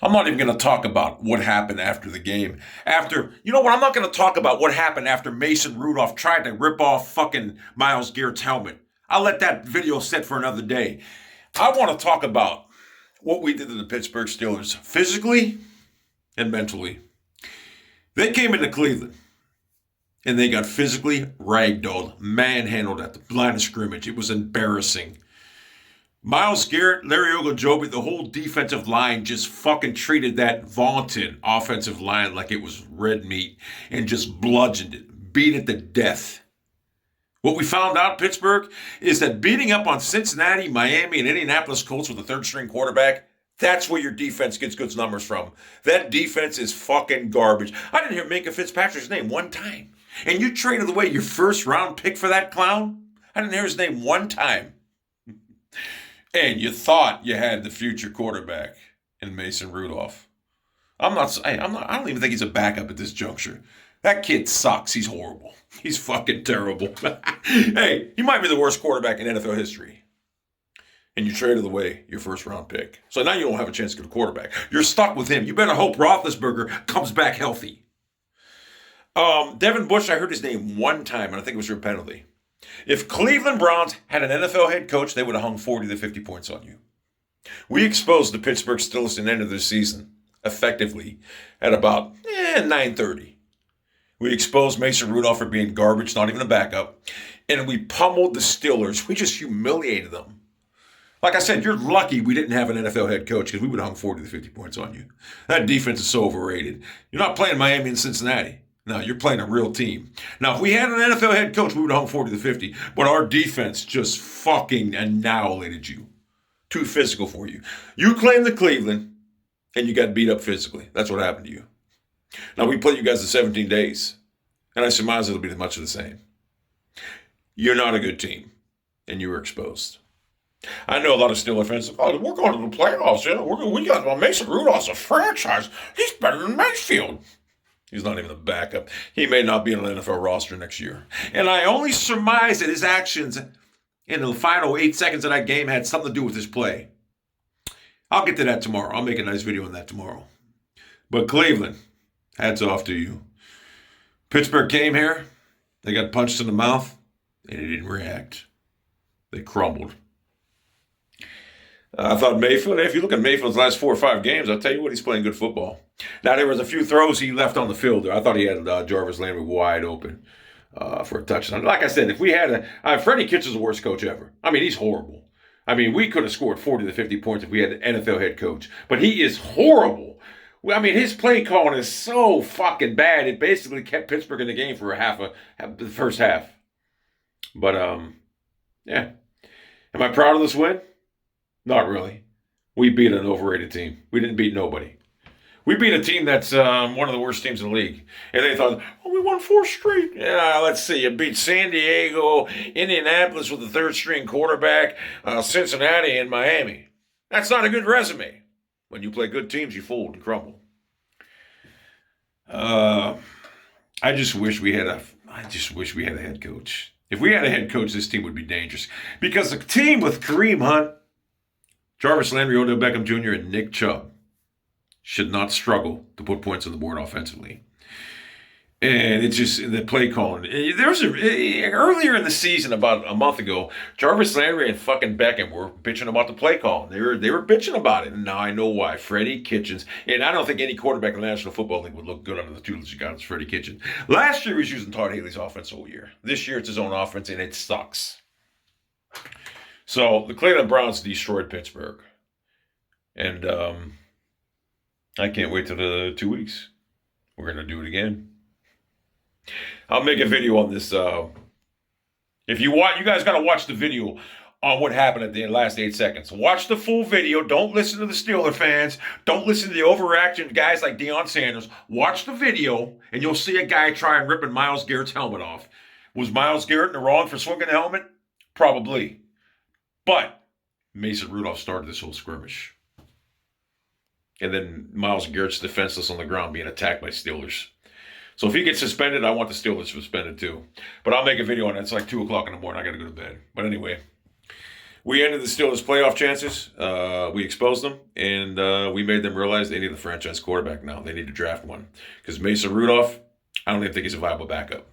I'm not even going to talk about what happened after the game. You know what? I'm not going to talk about what happened after Mason Rudolph tried to rip off fucking Myles Garrett's helmet. I'll let that video sit for another day. I want to talk about what we did to the Pittsburgh Steelers physically and mentally. They came into Cleveland and they got physically ragdolled, manhandled at the line of scrimmage. It was embarrassing. Myles Garrett, Larry Ogunjobi, the whole defensive line just fucking treated that vaunted offensive line like it was red meat and just bludgeoned it, beat it to death. What we found out, Pittsburgh, is that beating up on Cincinnati, Miami, and Indianapolis Colts with a third-string quarterback, that's where your defense gets good numbers from. That defense is fucking garbage. I didn't hear Minka Fitzpatrick's name one time. And you traded away your first-round pick for that clown? I didn't hear his name one time. And you thought you had the future quarterback in Mason Rudolph. I don't even think he's a backup at this juncture. That kid sucks. He's horrible. He's fucking terrible. Hey, he might be the worst quarterback in NFL history. And you traded away your first round pick. So now you don't have a chance to get a quarterback. You're stuck with him. You better hope Roethlisberger comes back healthy. Devin Bush, I heard his name one time, and I think it was your penalty. If Cleveland Browns had an NFL head coach, they would have hung 40 to 50 points on you. We exposed the Pittsburgh Steelers at the end of the season, effectively, at about 9:30. We exposed Mason Rudolph for being garbage, not even a backup. And we pummeled the Steelers. We just humiliated them. Like I said, you're lucky we didn't have an NFL head coach because we would have hung 40 to 50 points on you. That defense is so overrated. You're not playing Miami and Cincinnati. No, you're playing a real team. Now, if we had an NFL head coach, we would have hung 40 to 50. But our defense just fucking annihilated you. Too physical for you. You claimed the Cleveland, and you got beat up physically. That's what happened to you. Now, we played you guys in 17 days, and I surmise it'll be much of the same. You're not a good team, and you were exposed. I know a lot of Steelers fans, we're going to the playoffs. We got Mason Rudolph's a franchise. He's better than Mayfield. He's not even a backup. He may not be on an NFL roster next year. And I only surmise that his actions in the final 8 seconds of that game had something to do with his play. I'll get to that tomorrow. I'll make a nice video on that tomorrow. But Cleveland, hats off to you. Pittsburgh came here. They got punched in the mouth, and they didn't react. They crumbled. I thought Mayfield, if you look at Mayfield's last 4 or 5 games, I'll tell you what, he's playing good football. Now, there was a few throws he left on the field there. I thought he had Jarvis Landry wide open for a touchdown. Like I said, if we had Freddie Kitchens the worst coach ever. I mean, he's horrible. I mean, we could have scored 40 to 50 points if we had an NFL head coach. But he is horrible. I mean, his play calling is so fucking bad. It basically kept Pittsburgh in the game for the first half. But, yeah. Am I proud of this win? Not really. We beat an overrated team. We didn't beat nobody. We beat a team that's one of the worst teams in the league. And they thought, we won 4 straight. Yeah, let's see. You beat San Diego, Indianapolis with a third-string quarterback, Cincinnati, and Miami. That's not a good resume. When you play good teams, you fold and crumble. I just wish we had a head coach. If we had a head coach, this team would be dangerous. Because a team with Kareem Hunt, Jarvis Landry, Odell Beckham Jr., and Nick Chubb should not struggle to put points on the board offensively. And it's just the play calling. Earlier in the season, about a month ago, Jarvis Landry and fucking Beckham were bitching about the play calling. They were bitching about it. And now I know why. Freddie Kitchens. And I don't think any quarterback in the National Football League would look good under the tutelage of guys Freddie Kitchens. Last year, he was using Todd Haley's offense all year. This year, it's his own offense, and it sucks. So the Cleveland Browns destroyed Pittsburgh. And I can't wait till the 2 weeks. We're going to do it again. I'll make a video on this. If you want, you guys got to watch the video on what happened at the last 8 seconds. Watch the full video. Don't listen to the Steeler fans. Don't listen to the overreaction guys like Deion Sanders. Watch the video, and you'll see a guy try and ripping Myles Garrett's helmet off. Was Myles Garrett in the wrong for swinging the helmet? Probably. But Mason Rudolph started this whole skirmish. And then Myles Garrett's defenseless on the ground being attacked by Steelers. So if he gets suspended, I want the Steelers suspended too. But I'll make a video on it. It's like 2 o'clock in the morning. I got to go to bed. But anyway, We ended the Steelers' playoff chances. We exposed them, and we made them realize they need a franchise quarterback now. They need to draft one. Because Mason Rudolph, I don't even think he's a viable backup.